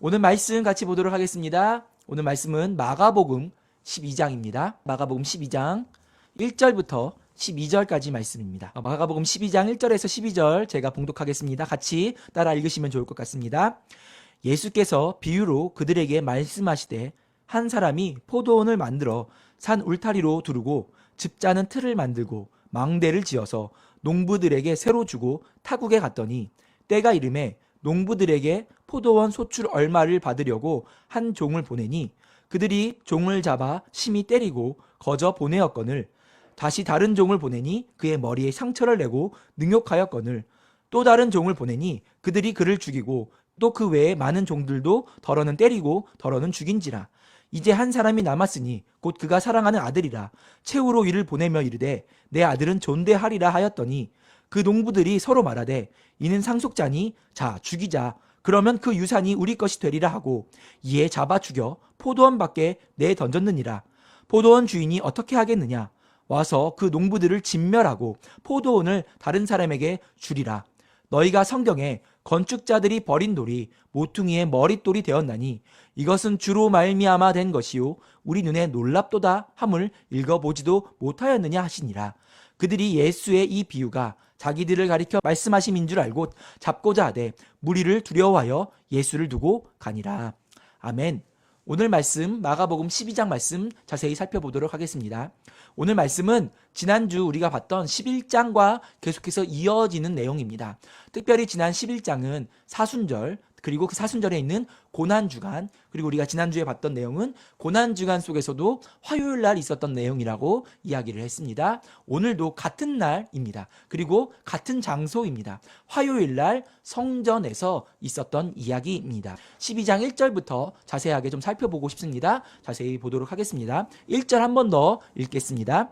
오늘 말씀 같이 보도록 하겠습니다. 오늘 말씀은 마가복음 12장입니다. 마가복음 12장 1절부터 12절까지 말씀입니다. 마가복음 12장 1절에서 12절 제가 봉독하겠습니다. 같이 따라 읽으시면 좋을 것 같습니다. 예수께서 비유로 그들에게 말씀하시되 한 사람이 포도원을 만들어 산 울타리로 두르고 즙자는 틀을 만들고 망대를 지어서 농부들에게 새로 주고 타국에 갔더니 때가 이름에 농부들에게 포도원 소출 얼마를 받으려고 한 종을 보내니 그들이 종을 잡아 심히 때리고 거저 보내었거늘 다시 다른 종을 보내니 그의 머리에 상처를 내고 능욕하였거늘 또 다른 종을 보내니 그들이 그를 죽이고 또 그 외에 많은 종들도 더러는 때리고 더러는 죽인지라. 이제 한 사람이 남았으니 곧 그가 사랑하는 아들이라. 최후로 이를 보내며 이르되 내 아들은 존대하리라 하였더니 그 농부들이 서로 말하되 이는 상속자니 자 죽이자. 그러면 그 유산이 우리 것이 되리라 하고 이에 잡아 죽여 포도원 밖에 내 던졌느니라. 포도원 주인이 어떻게 하겠느냐. 와서 그 농부들을 진멸하고 포도원을 다른 사람에게 주리라. 너희가 성경에 건축자들이 버린 돌이 모퉁이의 머릿돌이 되었나니 이것은 주로 말미암아 된 것이요 우리 눈에 놀랍도다 함을 읽어보지도 못하였느냐 하시니라. 그들이 예수의 이 비유가 자기들을 가리켜 말씀하심인 줄 알고 잡고자 하되 무리를 두려워하여 예수를 두고 가니라. 아멘. 오늘 말씀 마가복음 12장 말씀 자세히 살펴보도록 하겠습니다. 오늘 말씀은 지난주 우리가 봤던 11장과 계속해서 이어지는 내용입니다. 특별히 지난 11장은 사순절, 그리고 그 사순절에 있는 고난주간, 그리고 우리가 지난주에 봤던 내용은 고난주간 속에서도 화요일 날 있었던 내용이라고 이야기를 했습니다. 오늘도 같은 날입니다. 그리고 같은 장소입니다. 화요일 날 성전에서 있었던 이야기입니다. 12장 1절부터 자세하게 좀 살펴보고 싶습니다. 자세히 보도록 하겠습니다. 1절 한 번 더 읽겠습니다.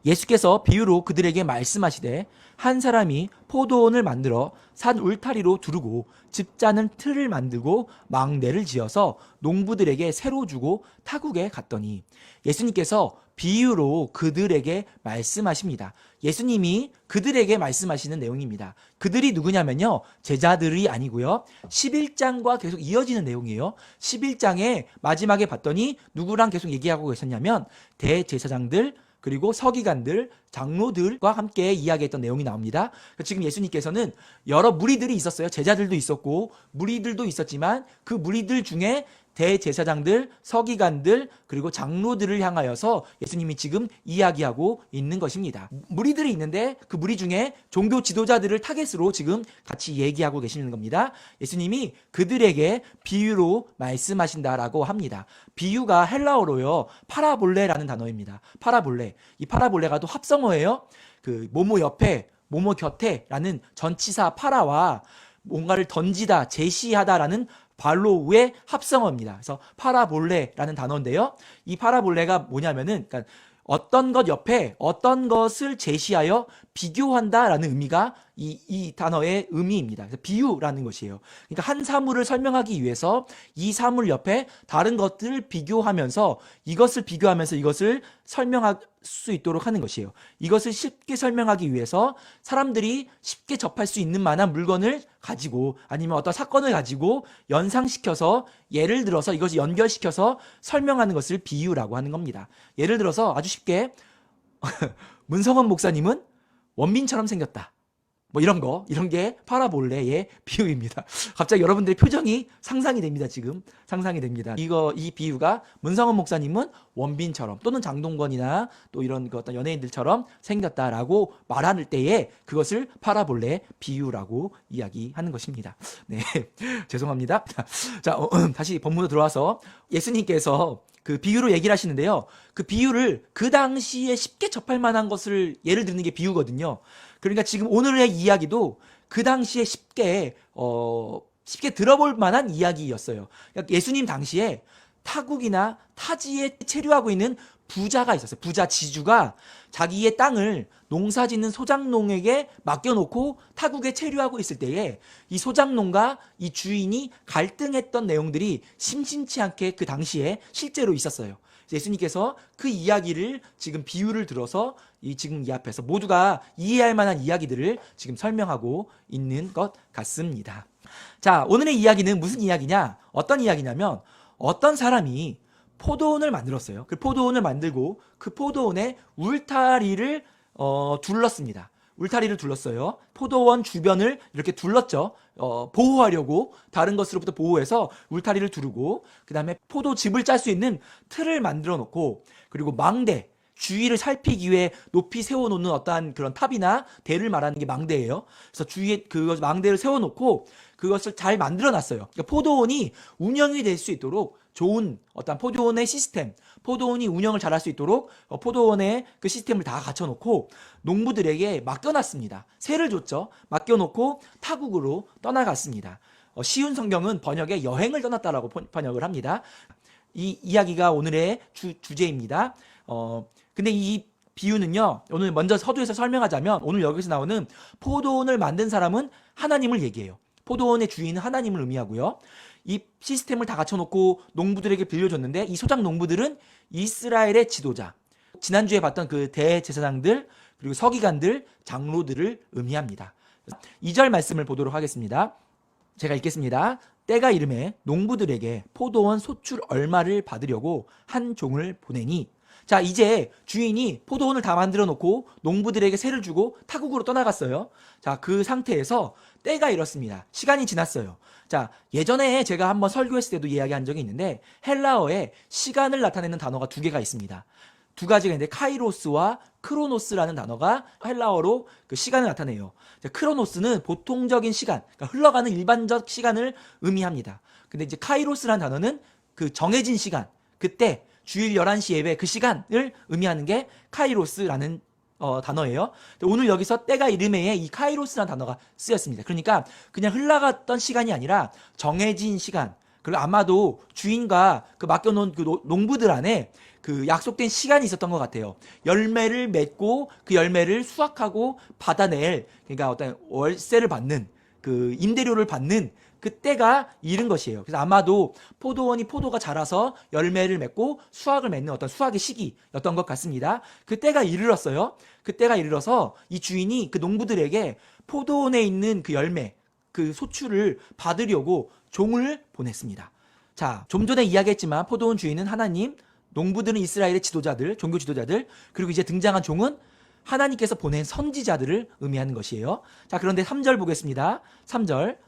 예수께서 비유로 그들에게 말씀하시되 한 사람이 포도원을 만들어 산 울타리로 두르고 즙자는 틀을 만들고 망대를 지어서 농부들에게 새로 주고 타국에 갔더니 예수님께서 비유로 그들에게 말씀하십니다. 예수님이 그들에게 말씀하시는 내용입니다. 그들이 누구냐면요, 제자들이 아니고요, 11장과 계속 이어지는 내용이에요. 11장에 마지막에 봤더니 누구랑 계속 얘기하고 계셨냐면 대제사장들, 그리고 서기관들, 장로들과 함께 이야기했던 내용이 나옵니다. 지금 예수님께서는 여러 무리들이 있었어요. 제자들도 있었고 무리들도 있었지만 그 무리들 중에 대제사장들, 서기관들, 그리고 장로들을 향하여서 예수님이 지금 이야기하고 있는 것입니다. 무리들이 있는데 그 무리 중에 종교 지도자들을 타겟으로 지금 같이 얘기하고 계시는 겁니다. 예수님이 그들에게 비유로 말씀하신다라고 합니다. 비유가 헬라어로요, 파라볼레라는 단어입니다. 파라볼레. 이 파라볼레가 또 합성어예요. 그 뭐뭐 옆에, 뭐뭐 곁에라는 전치사 파라와 뭔가를 던지다, 제시하다라는 발로우의 합성어입니다. 그래서 파라볼레라는 단어인데요. 이 파라볼레가 뭐냐면은, 그러니까 어떤 것 옆에 어떤 것을 제시하여 비교한다라는 의미가 이 단어의 의미입니다. 그래서 비유라는 것이에요. 그러니까 한 사물을 설명하기 위해서 이 사물 옆에 다른 것들을 비교하면서 이것을 비교하면서 이것을 설명할 수 있도록 하는 것이에요. 이것을 쉽게 설명하기 위해서 사람들이 쉽게 접할 수 있는 만한 물건을 가지고 아니면 어떤 사건을 가지고 연상시켜서 예를 들어서 이것을 연결시켜서 설명하는 것을 비유라고 하는 겁니다. 예를 들어서 아주 쉽게 문성원 목사님은 원빈처럼 생겼다. 뭐 이런 게 파라볼레의 비유입니다. 갑자기 여러분들의 표정이 상상이 됩니다. 지금 상상이 됩니다. 이 비유가 문성원 목사님은 원빈처럼 또는 장동건이나 또 이런 그 어떤 연예인들처럼 생겼다라고 말할 때에 그것을 파라볼레 비유라고 이야기하는 것입니다. 네, 죄송합니다. 자, 다시 본문으로 들어와서 예수님께서 그 비유로 얘기를 하시는데요. 그 비유를 그 당시에 쉽게 접할 만한 것을 예를 드는 게 비유거든요. 그러니까 지금 오늘의 이야기도 그 당시에 쉽게 들어볼 만한 이야기였어요. 그러니까 예수님 당시에 타국이나 타지에 체류하고 있는 부자가 있었어요. 부자 지주가 자기의 땅을 농사짓는 소작농에게 맡겨놓고 타국에 체류하고 있을 때에 이 소작농과 이 주인이 갈등했던 내용들이 심심치 않게 그 당시에 실제로 있었어요. 예수님께서 그 이야기를 지금 비유를 들어서 지금 이 앞에서 모두가 이해할 만한 이야기들을 지금 설명하고 있는 것 같습니다. 자, 오늘의 이야기는 무슨 이야기냐? 어떤 이야기냐면 어떤 사람이 포도원을 만들었어요. 그 포도원을 만들고 그 포도원에 울타리를 둘렀습니다. 울타리를 둘렀어요. 포도원 주변을 이렇게 둘렀죠. 보호하려고 다른 것으로부터 보호해서 울타리를 두르고 그 다음에 포도즙을 짤 수 있는 틀을 만들어 놓고 그리고 망대 주위를 살피기 위해 높이 세워놓는 어떠한 그런 탑이나 대를 말하는 게 망대예요. 그래서 주위에 그 망대를 세워놓고 그것을 잘 만들어놨어요. 그러니까 포도원이 운영이 될 수 있도록 좋은 어떤 포도원의 시스템, 포도원이 운영을 잘할 수 있도록 포도원의 그 시스템을 다 갖춰놓고 농부들에게 맡겨놨습니다. 세를 줬죠. 맡겨놓고 타국으로 떠나갔습니다. 쉬운 성경은 번역에 여행을 떠났다라고 번역을 합니다. 이 이야기가 오늘의 주제입니다. 근데 이 비유는요, 오늘 먼저 서두에서 설명하자면 오늘 여기서 나오는 포도원을 만든 사람은 하나님을 얘기해요. 포도원의 주인은 하나님을 의미하고요. 이 시스템을 다 갖춰놓고 농부들에게 빌려줬는데 이 소작 농부들은 이스라엘의 지도자, 지난주에 봤던 그 대제사장들 그리고 서기관들, 장로들을 의미합니다. 2절 말씀을 보도록 하겠습니다. 제가 읽겠습니다. 때가 이름에 농부들에게 포도원 소출 얼마를 받으려고 한 종을 보내니. 자, 이제 주인이 포도원을 다 만들어 놓고 농부들에게 세를 주고 타국으로 떠나갔어요. 자, 그 상태에서 때가 이렇습니다. 시간이 지났어요. 자, 예전에 제가 한번 설교했을 때도 이야기한 적이 있는데 헬라어에 시간을 나타내는 단어가 두 개가 있습니다. 두 가지가 있는데 카이로스와 크로노스라는 단어가 헬라어로 그 시간을 나타내요. 자, 크로노스는 보통적인 시간, 그러니까 흘러가는 일반적 시간을 의미합니다. 근데 이제 카이로스라는 단어는 그 정해진 시간, 그때 주일 11시 예배 그 시간을 의미하는 게 카이로스라는 단어예요. 오늘 여기서 때가 이름에 이 카이로스라는 단어가 쓰였습니다. 그러니까 그냥 흘러갔던 시간이 아니라 정해진 시간, 그리고 아마도 주인과 그 맡겨놓은 그 농부들 안에 그 약속된 시간이 있었던 것 같아요. 열매를 맺고 그 열매를 수확하고 받아낼, 그러니까 어떤 월세를 받는 그 임대료를 받는 그때가 이른 것이에요. 그래서 아마도 포도원이 포도가 자라서 열매를 맺고 수확을 맺는 어떤 수확의 시기였던 것 같습니다. 그때가 이르렀어요. 그때가 이르러서 이 주인이 그 농부들에게 포도원에 있는 그 열매, 그 소출을 받으려고 종을 보냈습니다. 자, 좀 전에 이야기했지만 포도원 주인은 하나님, 농부들은 이스라엘의 지도자들, 종교 지도자들, 그리고 이제 등장한 종은 하나님께서 보낸 선지자들을 의미하는 것이에요. 자, 그런데 3절 보겠습니다. 3절.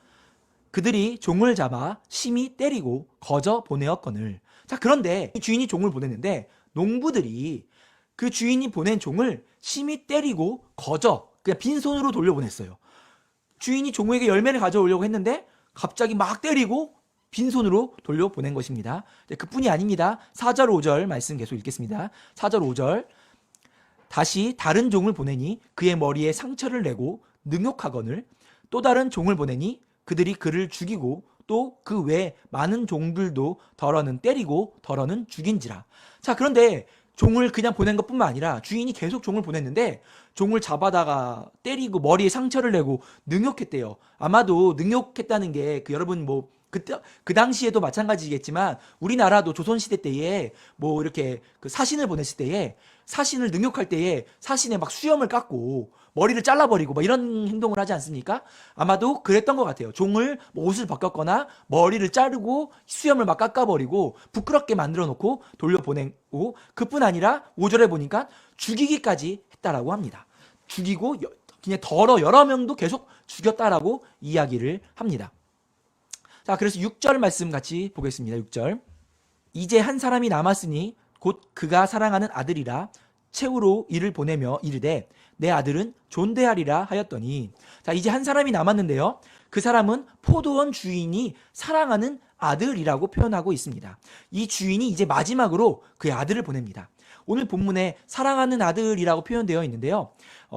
그들이 종을 잡아 심히 때리고 거저 보내었거늘. 자, 그런데 주인이 종을 보냈는데 농부들이 그 주인이 보낸 종을 심히 때리고 거저 그냥 빈손으로 돌려보냈어요. 주인이 종에게 열매를 가져오려고 했는데 갑자기 막 때리고 빈손으로 돌려보낸 것입니다. 그뿐이 아닙니다. 4절 5절 말씀 계속 읽겠습니다. 4절 5절. 다시 다른 종을 보내니 그의 머리에 상처를 내고 능욕하거늘. 또 다른 종을 보내니 그들이 그를 죽이고 또 그 외 많은 종들도 덜어는 때리고 덜어는 죽인지라. 자, 그런데 종을 그냥 보낸 것뿐만 아니라 주인이 계속 종을 보냈는데 종을 잡아다가 때리고 머리에 상처를 내고 능욕했대요. 아마도 능욕했다는 게 여러분 뭐 그 당시에도 마찬가지겠지만 우리나라도 조선시대 때에 뭐 이렇게 그 사신을 보냈을 때에 사신을 능욕할 때에 사신에 막 수염을 깎고 머리를 잘라버리고 막 이런 행동을 하지 않습니까? 아마도 그랬던 것 같아요. 종을 뭐 옷을 벗겼거나 머리를 자르고 수염을 막 깎아버리고 부끄럽게 만들어 놓고 돌려보내고 그뿐 아니라 5절에 보니까 죽이기까지 했다라고 합니다. 죽이고 그냥 여러 명도 계속 죽였다라고 이야기를 합니다. 자, 그래서 6절 말씀 같이 보겠습니다. 6절. 이제 한 사람이 남았으니 곧 그가 사랑하는 아들이라 채우로 이를 보내며 이르되 내 아들은 존대하리라 하였더니. 자, 이제 한 사람이 남았는데요. 그 사람은 포도원 주인이 사랑하는 아들이라고 표현하고 있습니다. 이 주인이 이제 마지막으로 그의 아들을 보냅니다. 오늘 본문에 사랑하는 아들이라고 표현되어 있는데요.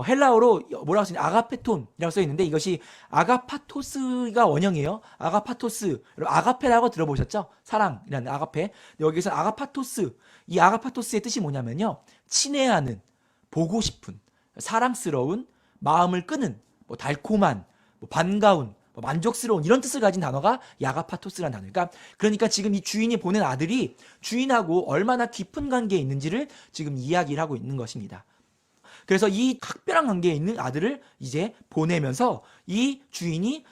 헬라어로 뭐라고 쓰냐 아가페톤이라고 써 있는데 이것이 아가파토스가 원형이에요. 아가파토스, 아가페라고 들어보셨죠? 사랑이라는 아가페. 여기서 아가파토스, 이 아가파토스의 뜻이 뭐냐면요, 친애하는, 보고 싶은, 사랑스러운, 마음을 끄는, 뭐 달콤한, 뭐 반가운, 만족스러운 이런 뜻을 가진 단어가 야가파토스라는 단어니까. 그러니까 지금 이 주인이 보낸 아들이 주인하고 얼마나 깊은 관계에 있는지를 지금 이야기를 하고 있는 것입니다. 그래서 이 각별한 관계에 있는 아들을 이제 보내면서 이 주인이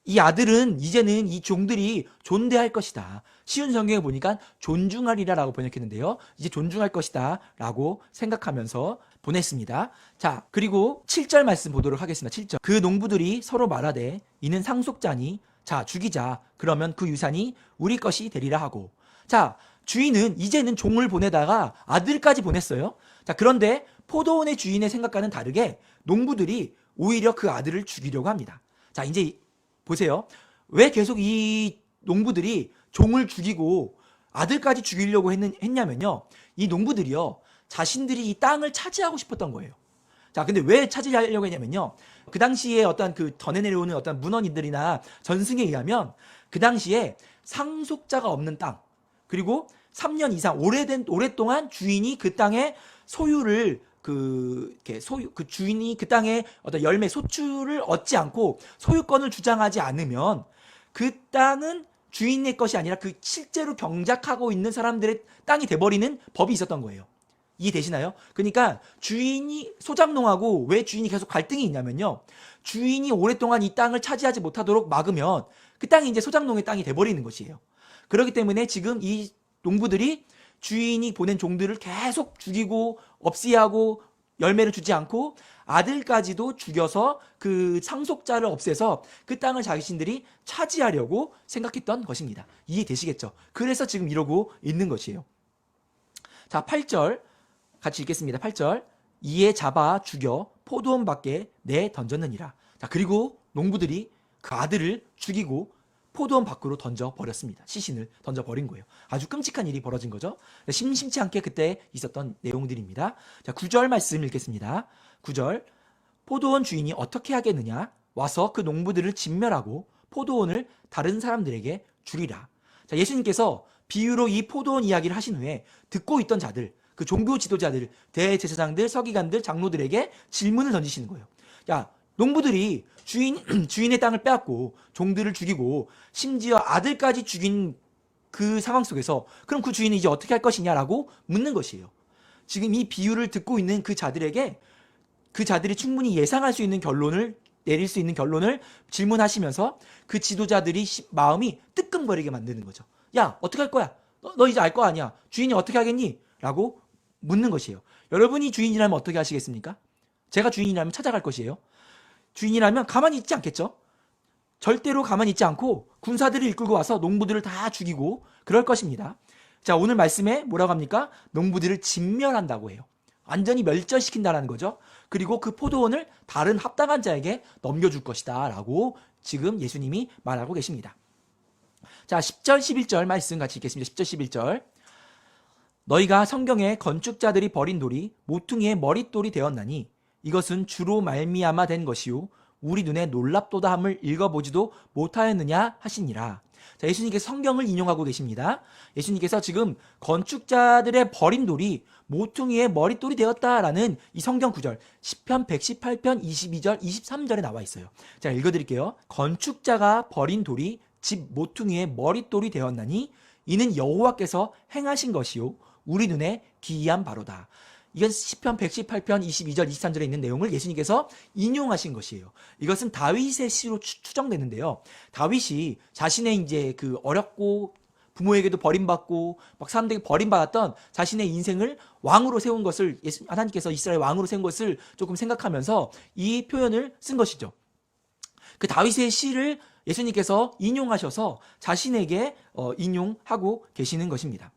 이 아들은 이제는 이 종들이 존대할 것이다. 쉬운 성경에 보니까 존중하리라 라고 번역했는데요. 이제 존중할 것이다 라고 생각하면서 보냈습니다. 자, 그리고 7절 말씀 보도록 하겠습니다. 7절. 그 농부들이 서로 말하되 이는 상속자니 자 죽이자. 그러면 그 유산이 우리 것이 되리라 하고. 자, 주인은 이제는 종을 보내다가 아들까지 보냈어요. 자, 그런데 포도원의 주인의 생각과는 다르게 농부들이 오히려 그 아들을 죽이려고 합니다. 자, 이제 보세요. 왜 계속 이 농부들이 종을 죽이고 아들까지 죽이려고 했냐면요. 이 농부들이요. 자신들이 이 땅을 차지하고 싶었던 거예요. 자, 근데 왜 차지하려고 했냐면요. 그 당시에 어떤 그 전해 내려오는 어떤 문헌인들이나 전승에 의하면 그 당시에 상속자가 없는 땅, 그리고 3년 이상 오랫동안 주인이 그 땅의 소유를 그 주인이 그 땅의 어떤 열매 소출을 얻지 않고 소유권을 주장하지 않으면 그 땅은 주인의 것이 아니라 그 실제로 경작하고 있는 사람들의 땅이 돼버리는 법이 있었던 거예요. 이해되시나요? 그러니까 주인이 소작농하고 왜 주인이 계속 갈등이 있냐면요. 주인이 오랫동안 이 땅을 차지하지 못하도록 막으면 그 땅이 이제 소작농의 땅이 돼버리는 것이에요. 그렇기 때문에 지금 이 농부들이 주인이 보낸 종들을 계속 죽이고 없애하고 열매를 주지 않고 아들까지도 죽여서 그 상속자를 없애서 그 땅을 자신들이 차지하려고 생각했던 것입니다. 이해되시겠죠? 그래서 지금 이러고 있는 것이에요. 자, 8절 같이 읽겠습니다. 8절. 이에 잡아 죽여 포도원 밖에 내 던졌느니라. 자, 그리고 농부들이 그 아들을 죽이고 포도원 밖으로 던져버렸습니다. 시신을 던져버린 거예요. 아주 끔찍한 일이 벌어진 거죠. 심심치 않게 그때 있었던 내용들입니다. 자, 9절 말씀 읽겠습니다. 9절. 포도원 주인이 어떻게 하겠느냐? 와서 그 농부들을 진멸하고 포도원을 다른 사람들에게 주리라. 자, 예수님께서 비유로 이 포도원 이야기를 하신 후에 듣고 있던 자들, 그 종교 지도자들, 대제사장들, 서기관들, 장로들에게 질문을 던지시는 거예요. 야, 농부들이 주인의 땅을 빼앗고 종들을 죽이고 심지어 아들까지 죽인 그 상황 속에서 그럼 그 주인은 이제 어떻게 할 것이냐라고 묻는 것이에요. 지금 이 비유를 듣고 있는 그 자들에게 그 자들이 충분히 예상할 수 있는 결론을 내릴 수 있는 결론을 질문하시면서 그 지도자들이 마음이 뜨끔거리게 만드는 거죠. 야, 어떻게 할 거야? 너 이제 알 거 아니야. 주인이 어떻게 하겠니? 라고 묻는 것이에요. 여러분이 주인이라면 어떻게 하시겠습니까? 제가 주인이라면 찾아갈 것이에요. 주인이라면 가만히 있지 않겠죠? 절대로 가만히 있지 않고 군사들을 이끌고 와서 농부들을 다 죽이고 그럴 것입니다. 자, 오늘 말씀에 뭐라고 합니까? 농부들을 진멸한다고 해요. 완전히 멸절시킨다는 거죠. 그리고 그 포도원을 다른 합당한 자에게 넘겨줄 것이다 라고 지금 예수님이 말하고 계십니다. 자, 10절 11절 말씀 같이 읽겠습니다. 10절 11절. 너희가 성경에 건축자들이 버린 돌이 모퉁이의 머릿돌이 되었나니 이것은 주로 말미암아 된 것이요 우리 눈에 놀랍도다함을 읽어보지도 못하였느냐 하시니라. 자, 예수님께서 성경을 인용하고 계십니다. 예수님께서 지금 건축자들의 버린 돌이 모퉁이의 머릿돌이 되었다라는 이 성경 구절 시편 118편 22절 23절에 나와 있어요. 자, 읽어드릴게요. 건축자가 버린 돌이 집 모퉁이의 머릿돌이 되었나니 이는 여호와께서 행하신 것이요 우리 눈에 기이한 바로다. 이건 시편 118편 22절 23절에 있는 내용을 예수님께서 인용하신 것이에요. 이것은 다윗의 시로 추정되는데요. 다윗이 자신의 이제 그 어렵고 부모에게도 버림받고 막 사람들에게 버림받았던 자신의 인생을 왕으로 세운 것을 하나님께서 이스라엘 왕으로 세운 것을 조금 생각하면서 이 표현을 쓴 것이죠. 그 다윗의 시를 예수님께서 인용하셔서 자신에게 인용하고 계시는 것입니다.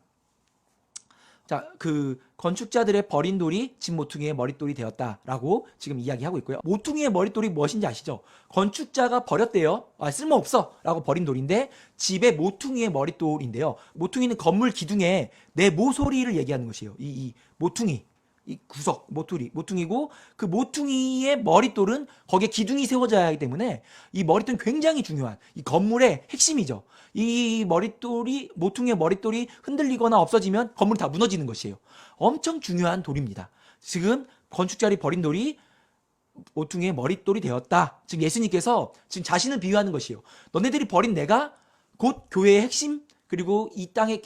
자, 그 건축자들의 버린 돌이 집 모퉁이의 머릿돌이 되었다라고 지금 이야기하고 있고요. 모퉁이의 머릿돌이 무엇인지 아시죠? 건축자가 버렸대요. 쓸모없어 라고 버린 돌인데 집의 모퉁이의 머릿돌인데요. 모퉁이는 건물 기둥에 내 모서리를 얘기하는 것이에요. 이 모퉁이, 이 구석, 모퉁이고 그 모퉁이의 머릿돌은 거기에 기둥이 세워져야 하기 때문에 이 머릿돌은 굉장히 중요한 이 건물의 핵심이죠. 이 모퉁이의 머릿돌이 흔들리거나 없어지면 건물이 다 무너지는 것이에요. 엄청 중요한 돌입니다. 지금 건축자들이 버린 돌이 모퉁이의 머릿돌이 되었다. 지금 예수님께서 지금 자신을 비유하는 것이에요. 너네들이 버린 내가 곧 교회의 핵심 그리고 이 땅의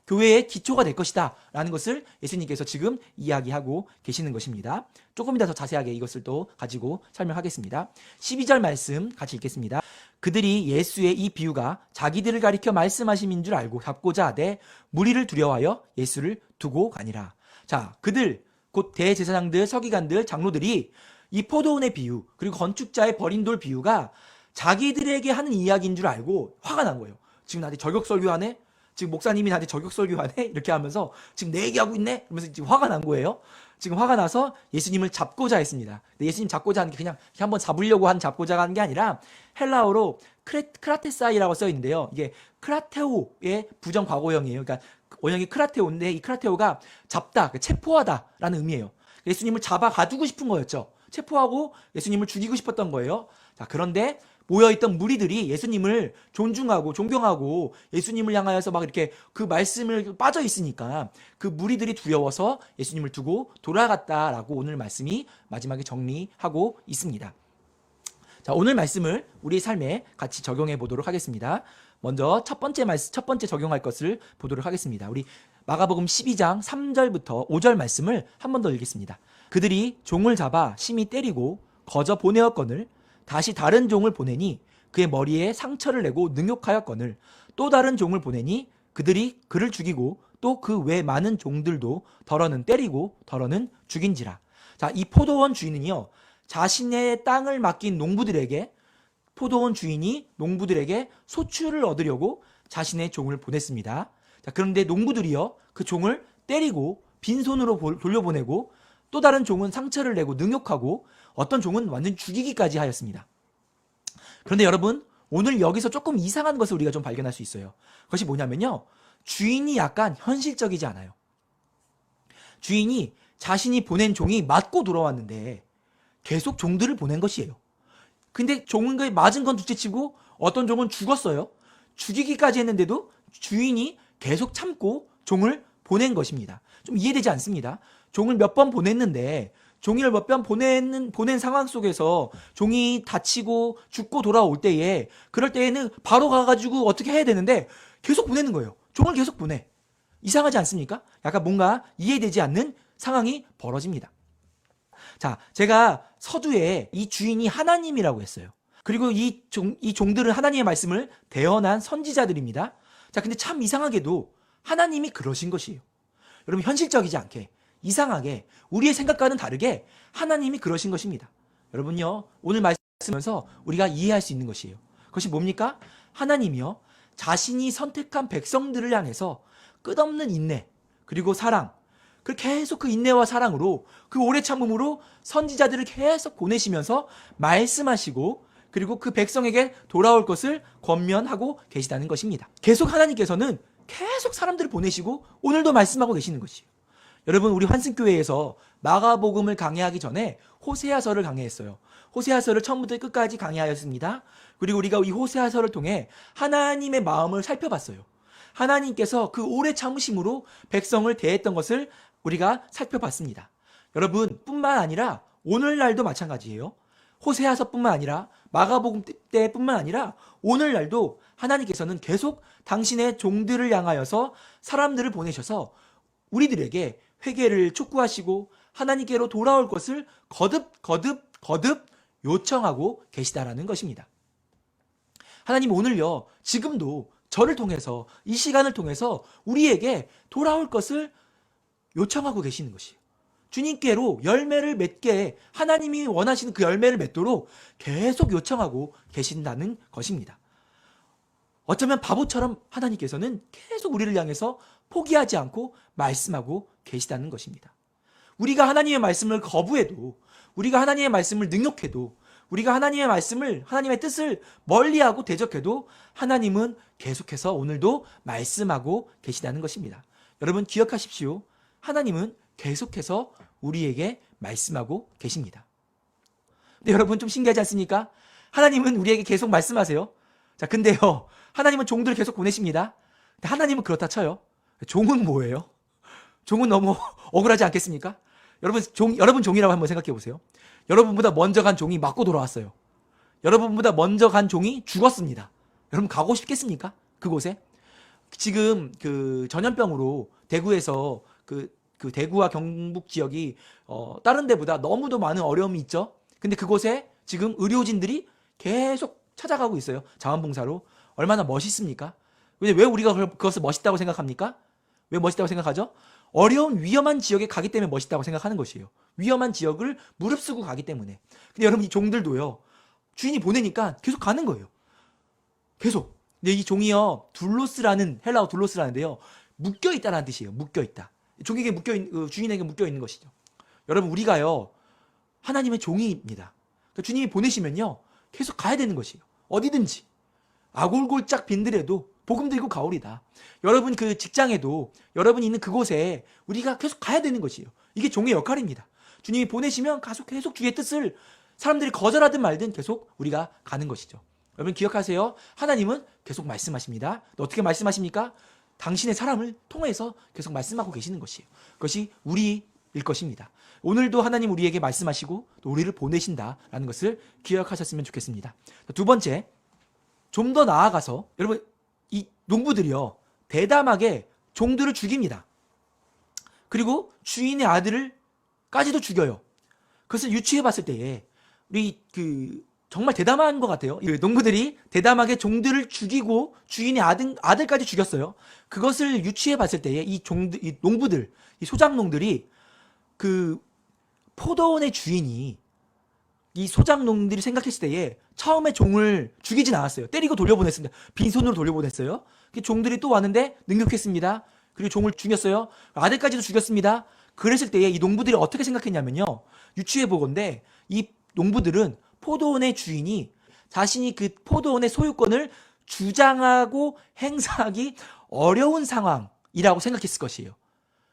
교회의 기초가 될 것이다 라는 것을 예수님께서 지금 이야기하고 계시는 것입니다. 조금 더 자세하게 이것을 또 가지고 설명하겠습니다. 12절 말씀 같이 읽겠습니다. 그들이 예수의 이 비유가 자기들을 가리켜 말씀하심인 줄 알고 잡고자 하되 무리를 두려워하여 예수를 두고 가니라. 자, 그들 곧 대제사장들, 서기관들, 장로들이 이 포도원의 비유 그리고 건축자의 버린 돌 비유가 자기들에게 하는 이야기인 줄 알고 화가 난 거예요. 지금 나한테 저격설교하네? 지금 목사님이 나한테 저격설교하네? 이렇게 하면서 지금 내 얘기하고 있네? 이러면서 지금 화가 난 거예요. 지금 화가 나서 예수님을 잡고자 했습니다. 근데 예수님 잡고자 한 게 그냥 한번 잡으려고 잡고자 한 게 아니라 헬라어로 크라테사이라고 써 있는데요. 이게 크라테오의 부정 과거형이에요. 그러니까 원형이 크라테오인데 이 크라테오가 잡다, 체포하다라는 의미예요. 예수님을 잡아 가두고 싶은 거였죠. 체포하고 예수님을 죽이고 싶었던 거예요. 자, 그런데 모여있던 무리들이 예수님을 존중하고 존경하고 예수님을 향하여서 막 이렇게 그 말씀을 빠져 있으니까 그 무리들이 두려워서 예수님을 두고 돌아갔다라고 오늘 말씀이 마지막에 정리하고 있습니다. 자, 오늘 말씀을 우리 삶에 같이 적용해 보도록 하겠습니다. 먼저 첫 번째 적용할 것을 보도록 하겠습니다. 우리 마가복음 12장 3절부터 5절 말씀을 한 번 더 읽겠습니다. 그들이 종을 잡아 심히 때리고 거저 보내었거늘 다시 다른 종을 보내니 그의 머리에 상처를 내고 능욕하였거늘 또 다른 종을 보내니 그들이 그를 죽이고 또 그 외 많은 종들도 덜어는 때리고 덜어는 죽인지라. 자, 이 포도원 주인은요, 자신의 땅을 맡긴 농부들에게, 포도원 주인이 농부들에게 소출을 얻으려고 자신의 종을 보냈습니다. 자, 그런데 농부들이요, 그 종을 때리고 빈손으로 돌려보내고 또 다른 종은 상처를 내고 능욕하고 어떤 종은 완전 죽이기까지 하였습니다. 그런데 여러분, 오늘 여기서 조금 이상한 것을 우리가 좀 발견할 수 있어요. 그것이 뭐냐면요, 주인이 약간 현실적이지 않아요. 주인이 자신이 보낸 종이 맞고 돌아왔는데 계속 종들을 보낸 것이에요. 근데 종은 맞은 건 둘째치고 어떤 종은 죽었어요. 죽이기까지 했는데도 주인이 계속 참고 종을 보낸 것입니다. 좀 이해되지 않습니다. 종을 몇 번 보냈는데 종이를 몇 번 보낸 상황 속에서 종이 다치고 죽고 돌아올 때에, 그럴 때에는 바로 가가지고 어떻게 해야 되는데 계속 보내는 거예요. 종을 계속 보내. 이상하지 않습니까? 약간 뭔가 이해되지 않는 상황이 벌어집니다. 자, 제가 서두에 이 주인이 하나님이라고 했어요. 그리고 이 종들은 하나님의 말씀을 대언한 선지자들입니다. 자, 근데 참 이상하게도 하나님이 그러신 것이에요. 여러분, 현실적이지 않게, 이상하게, 우리의 생각과는 다르게 하나님이 그러신 것입니다. 여러분요, 오늘 말씀에서 우리가 이해할 수 있는 것이에요. 그것이 뭡니까? 하나님이요, 자신이 선택한 백성들을 향해서 끝없는 인내, 그리고 사랑, 계속 그 인내와 사랑으로, 그 오래 참음으로 선지자들을 계속 보내시면서 말씀하시고, 그리고 그 백성에게 돌아올 것을 권면하고 계시다는 것입니다. 계속 하나님께서는 계속 사람들을 보내시고 오늘도 말씀하고 계시는 것이에요. 여러분, 우리 환승교회에서 마가복음을 강해하기 전에 호세아서를 강해했어요. 호세아서를 처음부터 끝까지 강해하였습니다. 그리고 우리가 이 호세아서를 통해 하나님의 마음을 살펴봤어요. 하나님께서 그 오래 참으심으로 백성을 대했던 것을 우리가 살펴봤습니다. 여러분, 뿐만 아니라 오늘날도 마찬가지예요. 호세아서뿐만 아니라 마가복음 때뿐만 아니라 오늘날도 하나님께서는 계속 당신의 종들을 향하여서 사람들을 보내셔서 우리들에게 회개를 촉구하시고 하나님께로 돌아올 것을 거듭 요청하고 계시다라는 것입니다. 하나님 오늘요, 지금도 저를 통해서, 이 시간을 통해서 우리에게 돌아올 것을 요청하고 계시는 것이에요. 주님께로 열매를 맺게, 하나님이 원하시는 그 열매를 맺도록 계속 요청하고 계신다는 것입니다. 어쩌면 바보처럼 하나님께서는 계속 우리를 향해서 포기하지 않고 말씀하고 계시다는 것입니다. 우리가 하나님의 말씀을 거부해도, 우리가 하나님의 말씀을 능욕해도, 우리가 하나님의 말씀을, 하나님의 뜻을 멀리하고 대적해도 하나님은 계속해서 오늘도 말씀하고 계시다는 것입니다. 여러분, 기억하십시오. 하나님은 계속해서 우리에게 말씀하고 계십니다. 근데 여러분, 좀 신기하지 않습니까? 하나님은 우리에게 계속 말씀하세요. 자, 근데요, 하나님은 종들을 계속 보내십니다. 근데 하나님은 그렇다 쳐요. 종은 뭐예요? 종은 너무 억울하지 않겠습니까? 여러분 종이라고 한번 생각해 보세요. 여러분보다 먼저 간 종이 맞고 돌아왔어요. 여러분보다 먼저 간 종이 죽었습니다. 여러분, 가고 싶겠습니까? 그곳에? 지금 그 전염병으로 대구에서 그 대구와 경북 지역이 다른 데보다 너무도 많은 어려움이 있죠. 근데 그곳에 지금 의료진들이 계속 찾아가고 있어요. 자원봉사로. 얼마나 멋있습니까? 근데 왜 우리가 그것을 멋있다고 생각합니까? 왜 멋있다고 생각하죠? 어려운 위험한 지역에 가기 때문에 멋있다고 생각하는 것이에요. 위험한 지역을 무릅쓰고 가기 때문에. 근데 여러분 이 종들도요. 주인이 보내니까 계속 가는 거예요. 계속. 근데 이 종이요. 둘로스라는 헬라어 둘로스라는데요. 묶여 있다라는 뜻이에요. 묶여 있다. 종에게 주인에게 묶여 있는 것이죠. 여러분 우리가요. 하나님의 종이입니다. 그러니까 주님이 보내시면요. 계속 가야 되는 것이에요. 어디든지. 아골골짝 빈들에도 복음 들고 가오리다. 여러분 그 직장에도 여러분이 있는 그곳에 우리가 계속 가야 되는 것이에요. 이게 종의 역할입니다. 주님이 보내시면 계속 주의 뜻을 사람들이 거절하든 말든 계속 우리가 가는 것이죠. 여러분 기억하세요. 하나님은 계속 말씀하십니다. 어떻게 말씀하십니까? 당신의 사람을 통해서 계속 말씀하고 계시는 것이에요. 그것이 우리일 것입니다. 오늘도 하나님 우리에게 말씀하시고 또 우리를 보내신다라는 것을 기억하셨으면 좋겠습니다. 두 번째, 좀 더 나아가서 여러분 이 농부들이요. 대담하게 종들을 죽입니다. 그리고 주인의 아들을까지도 죽여요. 그것을 유추해 봤을 때에 우리 정말 대담한 것 같아요. 농부들이 대담하게 종들을 죽이고 주인의 아들까지 죽였어요. 그것을 유추해 봤을 때에 이 농부들, 이 소작농들이 포도원의 주인이 이 소작농들이 생각했을 때에 처음에 종을 죽이진 않았어요. 때리고 돌려보냈습니다. 빈손으로 돌려보냈어요. 종들이 또 왔는데 능욕했습니다. 그리고 종을 죽였어요. 아들까지도 죽였습니다. 그랬을 때에 이 농부들이 어떻게 생각했냐면요. 유추해 보건대 이 농부들은 포도원의 주인이 자신이 그 포도원의 소유권을 주장하고 행사하기 어려운 상황이라고 생각했을 것이에요.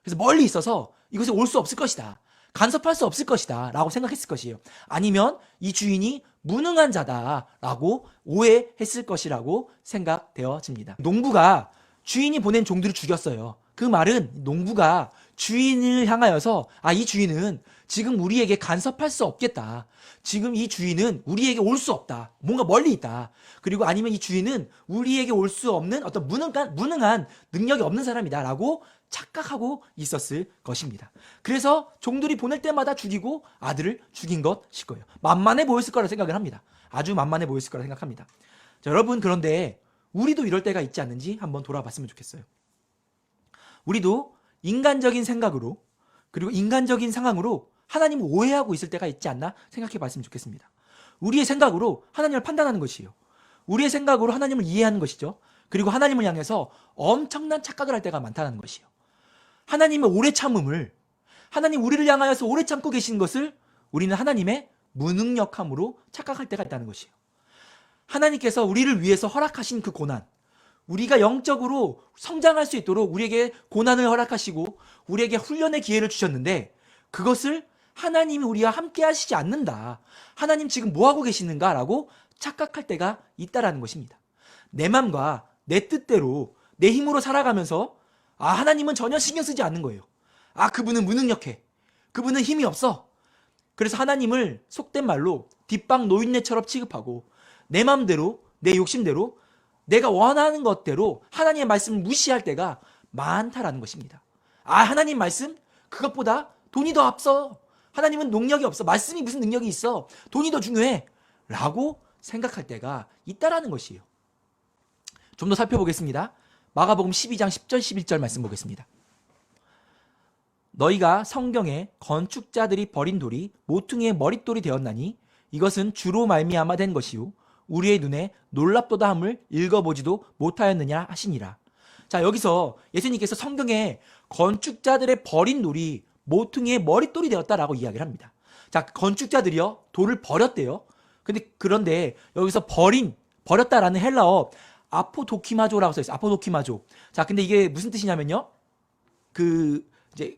그래서 멀리 있어서 이곳에 올 수 없을 것이다. 간섭할 수 없을 것이다 라고 생각했을 것이에요. 아니면 이 주인이 무능한 자다라고 오해했을 것이라고 생각되어집니다. 농부가 주인이 보낸 종들을 죽였어요. 그 말은 농부가 주인을 향하여서 이 주인은 지금 우리에게 간섭할 수 없겠다. 지금 이 주인은 우리에게 올 수 없다. 뭔가 멀리 있다. 그리고 아니면 이 주인은 우리에게 올 수 없는 어떤 무능한 능력이 없는 사람이다 라고 착각하고 있었을 것입니다. 그래서 종들이 보낼 때마다 죽이고 아들을 죽인 것일 거예요. 만만해 보였을 거라 생각을 합니다. 아주 만만해 보였을 거라 생각합니다. 자, 여러분 그런데 우리도 이럴 때가 있지 않는지 한번 돌아봤으면 좋겠어요. 우리도 인간적인 생각으로 그리고 인간적인 상황으로 하나님을 오해하고 있을 때가 있지 않나 생각해 봤으면 좋겠습니다. 우리의 생각으로 하나님을 판단하는 것이에요. 우리의 생각으로 하나님을 이해하는 것이죠. 그리고 하나님을 향해서 엄청난 착각을 할 때가 많다는 것이에요. 하나님의 오래 참음을 하나님 우리를 향하여서 오래 참고 계신 것을 우리는 하나님의 무능력함으로 착각할 때가 있다는 것이에요. 하나님께서 우리를 위해서 허락하신 그 고난, 우리가 영적으로 성장할 수 있도록 우리에게 고난을 허락하시고 우리에게 훈련의 기회를 주셨는데 그것을 하나님이 우리와 함께 하시지 않는다. 하나님 지금 뭐하고 계시는가? 라고 착각할 때가 있다라는 것입니다. 내 맘과 내 뜻대로 내 힘으로 살아가면서 하나님은 전혀 신경 쓰지 않는 거예요. 그분은 무능력해. 그분은 힘이 없어. 그래서 하나님을 속된 말로 뒷방 노인네처럼 취급하고 내 맘대로 내 욕심대로 내가 원하는 것대로 하나님의 말씀을 무시할 때가 많다라는 것입니다. 하나님 말씀? 그것보다 돈이 더 앞서. 하나님은 능력이 없어. 말씀이 무슨 능력이 있어. 돈이 더 중요해. 라고 생각할 때가 있다라는 것이에요. 좀 더 살펴보겠습니다. 마가복음 12장 10절 11절 말씀 보겠습니다. 너희가 성경에 건축자들이 버린 돌이 모퉁이의 머릿돌이 되었나니 이것은 주로 말미암아 된 것이요 우리의 눈에 놀랍도다 함을 읽어보지도 못하였느냐 하시니라. 자, 여기서 예수님께서 성경에 건축자들의 버린 돌이 모퉁이의 머릿돌이 되었다라고 이야기를 합니다. 자, 건축자들이요 돌을 버렸대요. 그런데 여기서 버렸다라는 헬라어 아포도키마조라고 써 있어요. 아포도키마조. 자, 근데 이게 무슨 뜻이냐면요. 이제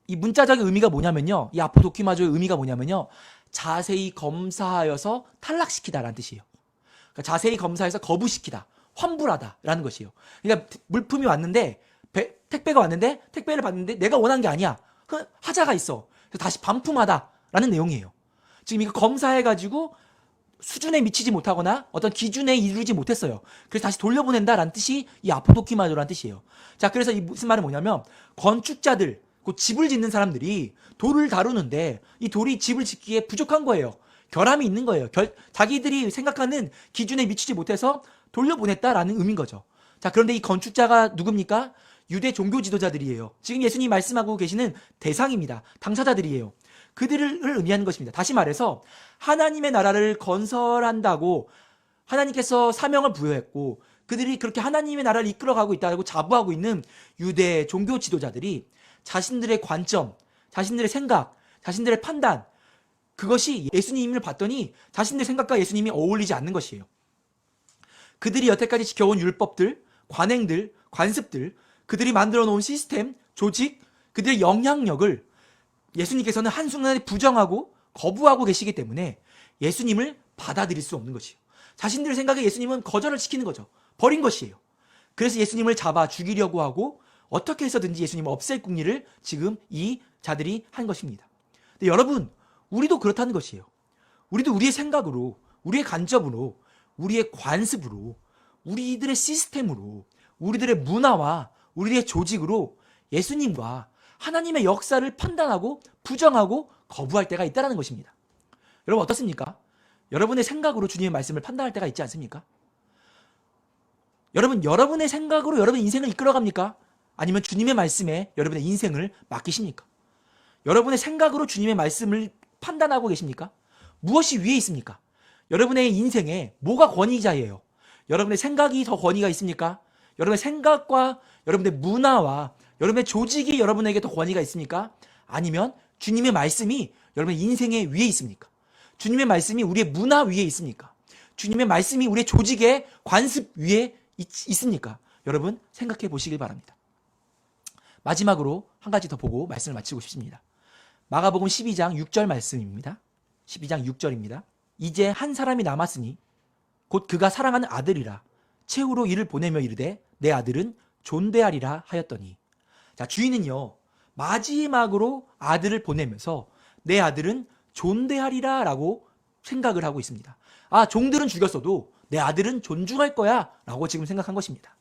이 문자적인 의미가 뭐냐면요. 이 아포도키마조의 의미가 뭐냐면요. 자세히 검사하여서 탈락시키다라는 뜻이에요. 그러니까 자세히 검사해서 거부시키다, 환불하다라는 것이에요. 그러니까 물품이 왔는데 택배가 왔는데 택배를 받는데 내가 원한 게 아니야. 하자가 있어. 그래서 다시 반품하다라는 내용이에요. 지금 이거 검사해가지고 수준에 미치지 못하거나 어떤 기준에 이르지 못했어요. 그래서 다시 돌려보낸다라는 뜻이 이 아포도키마조라는 뜻이에요. 자, 그래서 이 무슨 말은 뭐냐면 건축자들, 그 집을 짓는 사람들이 돌을 다루는데 이 돌이 집을 짓기에 부족한 거예요. 결함이 있는 거예요. 자기들이 생각하는 기준에 미치지 못해서 돌려보냈다라는 의미인 거죠. 자, 그런데 이 건축자가 누굽니까? 유대 종교 지도자들이에요. 지금 예수님이 말씀하고 계시는 대상입니다. 당사자들이에요. 그들을 의미하는 것입니다. 다시 말해서 하나님의 나라를 건설한다고 하나님께서 사명을 부여했고 그들이 그렇게 하나님의 나라를 이끌어가고 있다고 자부하고 있는 유대 종교 지도자들이 자신들의 관점, 자신들의 생각, 자신들의 판단, 그것이 예수님을 봤더니 자신들의 생각과 예수님이 어울리지 않는 것이에요. 그들이 여태까지 지켜온 율법들, 관행들, 관습들, 그들이 만들어 놓은 시스템, 조직, 그들의 영향력을 예수님께서는 한순간에 부정하고 거부하고 계시기 때문에 예수님을 받아들일 수 없는 것이에요. 자신들의 생각에 예수님은 거절을 시키는 거죠. 버린 것이에요. 그래서 예수님을 잡아 죽이려고 하고 어떻게 해서든지 예수님을 없앨 궁리를 지금 이 자들이 한 것입니다. 근데 여러분, 우리도 그렇다는 것이에요. 우리도 우리의 생각으로, 우리의 간접으로, 우리의 관습으로, 우리들의 시스템으로, 우리들의 문화와 우리의 조직으로 예수님과 하나님의 역사를 판단하고 부정하고 거부할 때가 있다는 것입니다. 여러분 어떻습니까? 여러분의 생각으로 주님의 말씀을 판단할 때가 있지 않습니까? 여러분의 생각으로 여러분의 인생을 이끌어갑니까? 아니면 주님의 말씀에 여러분의 인생을 맡기십니까? 여러분의 생각으로 주님의 말씀을 판단하고 계십니까? 무엇이 위에 있습니까? 여러분의 인생에 뭐가 권위자예요? 여러분의 생각이 더 권위가 있습니까? 여러분의 생각과 여러분의 문화와 여러분의 조직이 여러분에게 더 권위가 있습니까? 아니면 주님의 말씀이 여러분의 인생의 위에 있습니까? 주님의 말씀이 우리의 문화 위에 있습니까? 주님의 말씀이 우리의 조직의 관습 위에 있습니까? 여러분 생각해 보시길 바랍니다. 마지막으로 한 가지 더 보고 말씀을 마치고 싶습니다. 마가복음 12장 6절 말씀입니다. 12장 6절입니다. 이제 한 사람이 남았으니 곧 그가 사랑하는 아들이라 최후로 이를 보내며 이르되 내 아들은 존대하리라 하였더니, 자, 주인은요 마지막으로 아들을 보내면서 내 아들은 존대하리라 라고 생각을 하고 있습니다. 아, 종들은 죽였어도 내 아들은 존중할 거야 라고 지금 생각한 것입니다.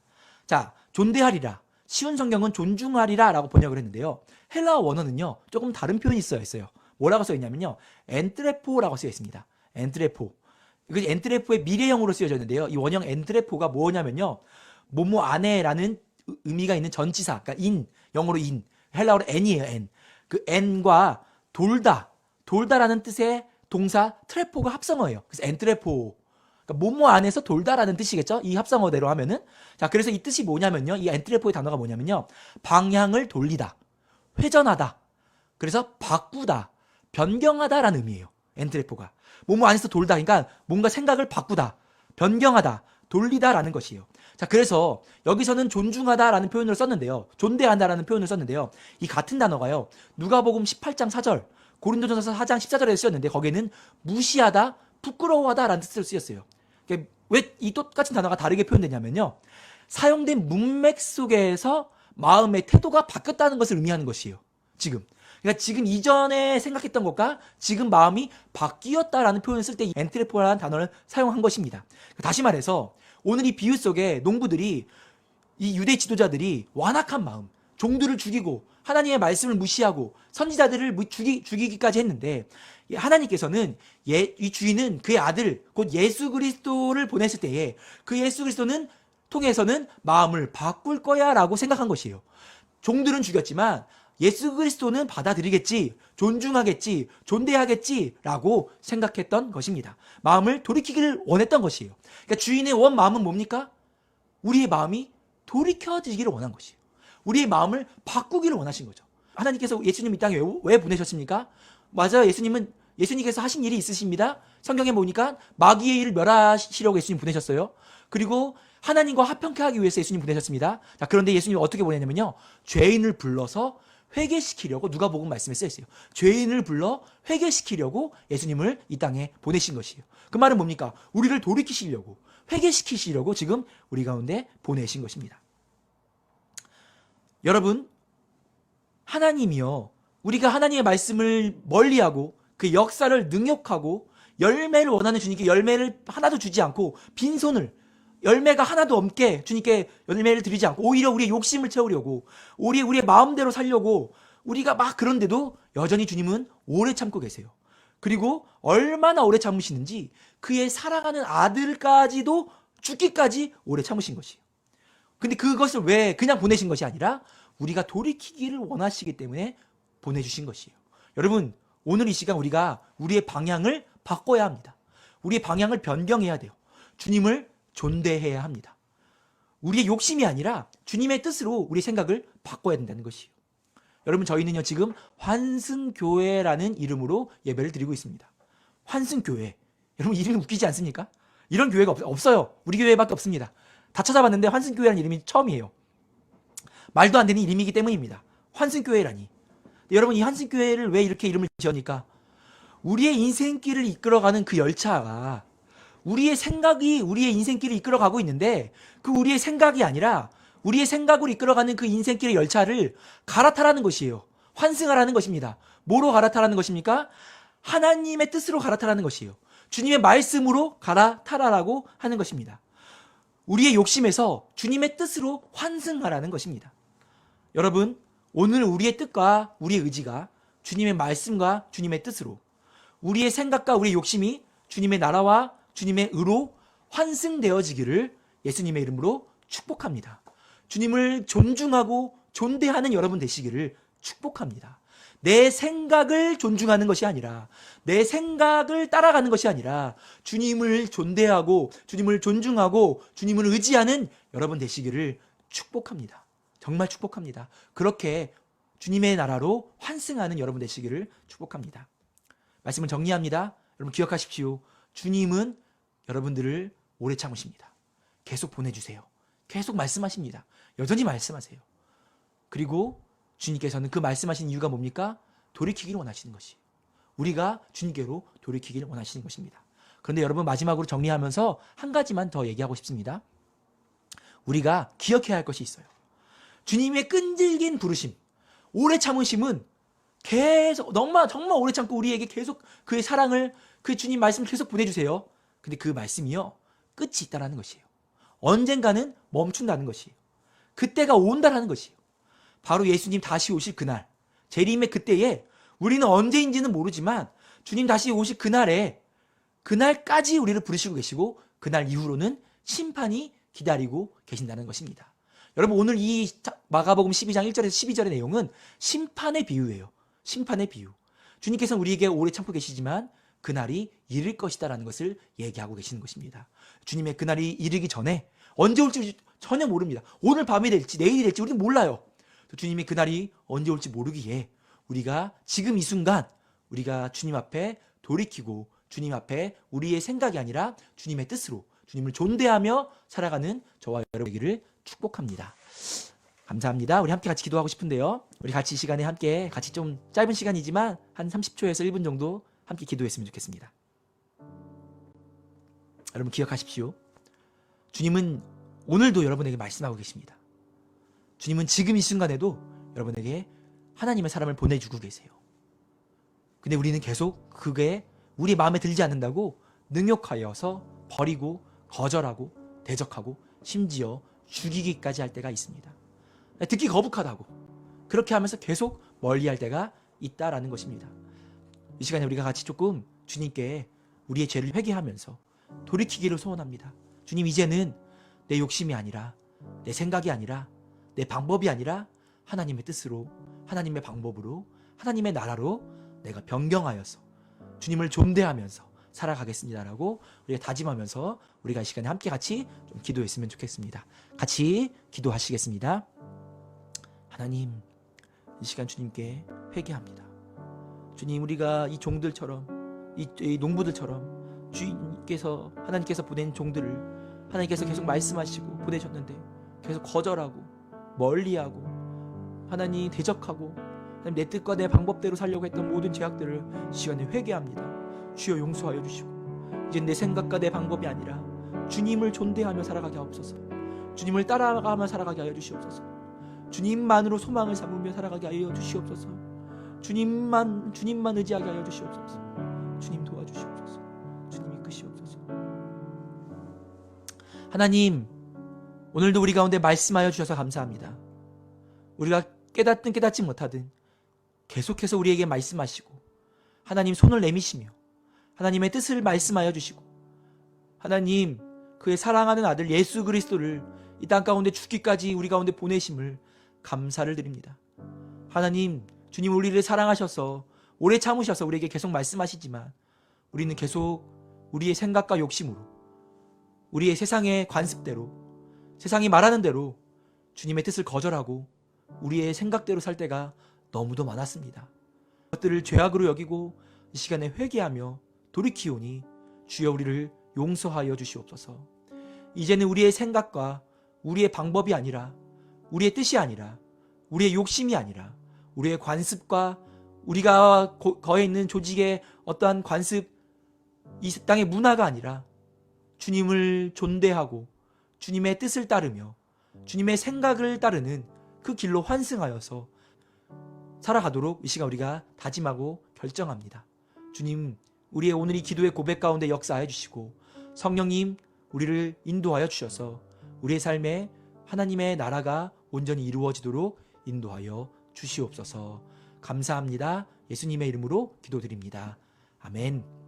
자, 존대하리라, 쉬운 성경은 존중하리라 라고 번역을 했는데요, 헬라어 원어는요 조금 다른 표현이 써있어요. 뭐라고 써있냐면요, 엔트레포라고 쓰여있습니다. 엔트레포. 이거 엔트레포의 미래형으로 쓰여져 있는데요, 이 원형 엔트레포가 뭐냐면요, 뭐뭐 안에라는 의미가 있는 전치사, 그러니까 인, 영어로 인, 헬라어로 n이에요. n. 그 n과 돌다라는 뜻의 동사 트레포가 합성어예요. 그래서 엔트레포, 그러니까 뭐뭐 안에서 돌다라는 뜻이겠죠, 이 합성어대로 하면은. 자, 그래서 이 뜻이 뭐냐면요, 이 엔트레포의 단어가 뭐냐면요, 방향을 돌리다, 회전하다, 그래서 바꾸다, 변경하다라는 의미예요. 엔트레포가 뭐뭐 안에서 돌다, 그러니까 뭔가 생각을 바꾸다, 변경하다, 돌리다라는 것이에요. 자, 그래서 여기서는 존중하다라는 표현을 썼는데요, 존대한다라는 표현을 썼는데요, 이 같은 단어가요 누가복음 18장 4절, 고린도전서 4장 14절에 쓰였는데 거기에는 무시하다, 부끄러워하다라는 뜻으로 쓰였어요. 왜 이 똑같은 단어가 다르게 표현되냐면요, 사용된 문맥 속에서 마음의 태도가 바뀌었다는 것을 의미하는 것이에요. 그러니까 지금 이전에 생각했던 것과 지금 마음이 바뀌었다라는 표현을 쓸 때 엔트레포라는 단어를 사용한 것입니다. 다시 말해서 오늘 이 비유 속에 농부들이, 이 유대 지도자들이 완악한 마음, 종들을 죽이고 하나님의 말씀을 무시하고 선지자들을 죽이기까지 했는데, 하나님께서는 이 주인은 그의 아들 곧 예수 그리스도를 보냈을 때에 그 예수 그리스도는 통해서는 마음을 바꿀 거야 라고 생각한 것이에요. 종들은 죽였지만 예수 그리스도는 받아들이겠지, 존중하겠지, 존대하겠지 라고 생각했던 것입니다. 마음을 돌이키기를 원했던 것이에요. 그러니까 주인의 원 마음은 뭡니까? 우리의 마음이 돌이켜지기를 원한 것이에요. 우리의 마음을 바꾸기를 원하신 거죠. 하나님께서 예수님 이 땅에 왜 보내셨습니까? 맞아요. 예수님께서 하신 일이 있으십니다. 성경에 보니까 마귀의 일을 멸하시려고 예수님 보내셨어요. 그리고 하나님과 화평케 하기 위해서 예수님 보내셨습니다. 자, 그런데 예수님이 어떻게 보내냐면요, 죄인을 불러서 회개시키려고, 누가복음 말씀에 쓰여있어요. 죄인을 불러 회개시키려고 예수님을 이 땅에 보내신 것이에요. 그 말은 뭡니까? 우리를 돌이키시려고, 회개시키시려고 지금 우리 가운데 보내신 것입니다. 여러분, 하나님이요, 우리가 하나님의 말씀을 멀리하고 그 역사를 능욕하고 열매를 원하는 주님께 열매를 하나도 주지 않고 빈손을, 열매가 하나도 없게 주님께 열매를 드리지 않고 오히려 우리의 욕심을 채우려고, 우리의 마음대로 살려고 우리가 막 그런데도 여전히 주님은 오래 참고 계세요. 그리고 얼마나 오래 참으시는지 그의 사랑하는 아들까지도 죽기까지 오래 참으신 것이에요. 근데 그것을 왜 그냥 보내신 것이 아니라 우리가 돌이키기를 원하시기 때문에 보내주신 것이에요. 여러분, 오늘 이 시간 우리가 우리의 방향을 바꿔야 합니다. 우리의 방향을 변경해야 돼요. 주님을 존대해야 합니다. 우리의 욕심이 아니라 주님의 뜻으로 우리의 생각을 바꿔야 된다는 것이에요. 여러분, 저희는요 지금 환승교회라는 이름으로 예배를 드리고 있습니다. 환승교회. 여러분, 이름이 웃기지 않습니까? 이런 교회가 없어요. 우리 교회밖에 없습니다. 다 찾아봤는데 환승교회라는 이름이 처음이에요. 말도 안 되는 이름이기 때문입니다. 환승교회라니. 여러분, 이 환승교회를 왜 이렇게 이름을 지었니까? 우리의 인생길을 이끌어가는 그 열차가 우리의 생각이 우리의 인생길을 이끌어가고 있는데, 그 우리의 생각이 아니라 우리의 생각으로 이끌어가는 그 인생길의 열차를 갈아타라는 것이에요. 환승하라는 것입니다. 뭐로 갈아타라는 것입니까? 하나님의 뜻으로 갈아타라는 것이에요. 주님의 말씀으로 갈아타라라고 하는 것입니다. 우리의 욕심에서 주님의 뜻으로 환승하라는 것입니다. 여러분, 오늘 우리의 뜻과 우리의 의지가 주님의 말씀과 주님의 뜻으로, 우리의 생각과 우리의 욕심이 주님의 나라와 주님의 의로 환승되어지기를 예수님의 이름으로 축복합니다. 주님을 존중하고 존대하는 여러분 되시기를 축복합니다. 내 생각을 존중하는 것이 아니라, 내 생각을 따라가는 것이 아니라 주님을 존대하고 주님을 존중하고 주님을 의지하는 여러분 되시기를 축복합니다. 정말 축복합니다. 그렇게 주님의 나라로 환승하는 여러분 되시기를 축복합니다. 말씀을 정리합니다. 여러분 기억하십시오. 주님은 여러분들을 오래 참으십니다. 계속 보내주세요. 계속 말씀하십니다. 여전히 말씀하세요. 그리고 주님께서는 그 말씀하신 이유가 뭡니까? 돌이키기를 원하시는 것이. 우리가 주님께로 돌이키기를 원하시는 것입니다. 그런데 여러분, 마지막으로 정리하면서 한 가지만 더 얘기하고 싶습니다. 우리가 기억해야 할 것이 있어요. 주님의 끈질긴 부르심, 오래 참으심은 계속 정말 오래 참고 우리에게 계속 그의 사랑을, 그 주님 말씀을 계속 보내주세요. 근데 그 말씀이요, 끝이 있다라는 것이에요. 언젠가는 멈춘다는 것이에요. 그때가 온다라는 것이에요. 바로 예수님 다시 오실 그날, 재림의 그때에 우리는 언제인지는 모르지만 주님 다시 오실 그날에, 그날까지 우리를 부르시고 계시고 그날 이후로는 심판이 기다리고 계신다는 것입니다. 여러분, 오늘 이 마가복음 12장 1절에서 12절의 내용은 심판의 비유예요. 심판의 비유. 주님께서는 우리에게 오래 참고 계시지만 그날이 이를 것이다라는 것을 얘기하고 계시는 것입니다. 주님의 그날이 이르기 전에 언제 올지 전혀 모릅니다. 오늘 밤이 될지 내일이 될지 우리는 몰라요. 주님의 그날이 언제 올지 모르기에 우리가 지금 이 순간 우리가 주님 앞에 돌이키고 주님 앞에 우리의 생각이 아니라 주님의 뜻으로 주님을 존대하며 살아가는 저와 여러분에게를 축복합니다. 감사합니다. 우리 함께 같이 기도하고 싶은데요. 우리 같이 이 시간에 함께 같이 좀 짧은 시간이지만 한 30초에서 1분 정도 함께 기도했으면 좋겠습니다. 여러분 기억하십시오. 주님은 오늘도 여러분에게 말씀하고 계십니다. 주님은 지금 이 순간에도 여러분에게 하나님의 사람을 보내주고 계세요. 근데 우리는 계속 그게 우리 마음에 들지 않는다고 능욕하여서 버리고 거절하고 대적하고 심지어 죽이기까지 할 때가 있습니다. 듣기 거북하다고 그렇게 하면서 계속 멀리할 때가 있다라는 것입니다. 이 시간에 우리가 같이 조금 주님께 우리의 죄를 회개하면서 돌이키기를 소원합니다. 주님, 이제는 내 욕심이 아니라, 내 생각이 아니라, 내 방법이 아니라 하나님의 뜻으로, 하나님의 방법으로, 하나님의 나라로 내가 변경하여서 주님을 존대하면서 살아가겠습니다라고 우리가 다짐하면서 우리가 이 시간에 함께 같이 좀 기도했으면 좋겠습니다. 같이 기도하시겠습니다. 하나님, 이 시간 주님께 회개합니다. 주님, 우리가 이 종들처럼, 이 농부들처럼 주님께서, 하나님께서 보낸 종들을 하나님께서 계속 말씀하시고 보내셨는데 계속 거절하고 멀리하고 하나님 대적하고 하나님 내 뜻과 내 방법대로 살려고 했던 모든 죄악들을 이 시간에 회개합니다. 주여 용서하여 주시고 이제 내 생각과 내 방법이 아니라 주님을 존대하며 살아가게 하옵소서. 주님을 따라가며 살아가게 하여 주시옵소서. 주님만으로 소망을 삼으며 살아가게 하여 주시옵소서. 주님만 의지하게 하여 주시옵소서. 주님 도와주시옵소서. 주님 이끄시옵소서. 하나님, 오늘도 우리 가운데 말씀하여 주셔서 감사합니다. 우리가 깨닫든 깨닫지 못하든 계속해서 우리에게 말씀하시고 하나님 손을 내미시며 하나님의 뜻을 말씀하여 주시고 하나님 그의 사랑하는 아들 예수 그리스도를 이 땅 가운데 죽기까지 우리 가운데 보내심을 감사를 드립니다. 하나님 주님 우리를 사랑하셔서 오래 참으셔서 우리에게 계속 말씀하시지만 우리는 계속 우리의 생각과 욕심으로 우리의 세상의 관습대로 세상이 말하는 대로 주님의 뜻을 거절하고 우리의 생각대로 살 때가 너무도 많았습니다. 그것들을 죄악으로 여기고 이 시간에 회개하며 돌이키오니 주여 우리를 용서하여 주시옵소서. 이제는 우리의 생각과 우리의 방법이 아니라 우리의 뜻이 아니라 우리의 욕심이 아니라 우리의 관습과 우리가 거해 있는 조직의 어떠한 관습 이 땅의 문화가 아니라 주님을 존대하고 주님의 뜻을 따르며 주님의 생각을 따르는 그 길로 환승하여서 살아가도록 이 시간 우리가 다짐하고 결정합니다. 주님 우리의 오늘 이 기도의 고백 가운데 역사하여 주시고 성령님 우리를 인도하여 주셔서 우리의 삶에 하나님의 나라가 온전히 이루어지도록 인도하여 주시옵소서. 감사합니다. 예수님의 이름으로 기도드립니다. 아멘.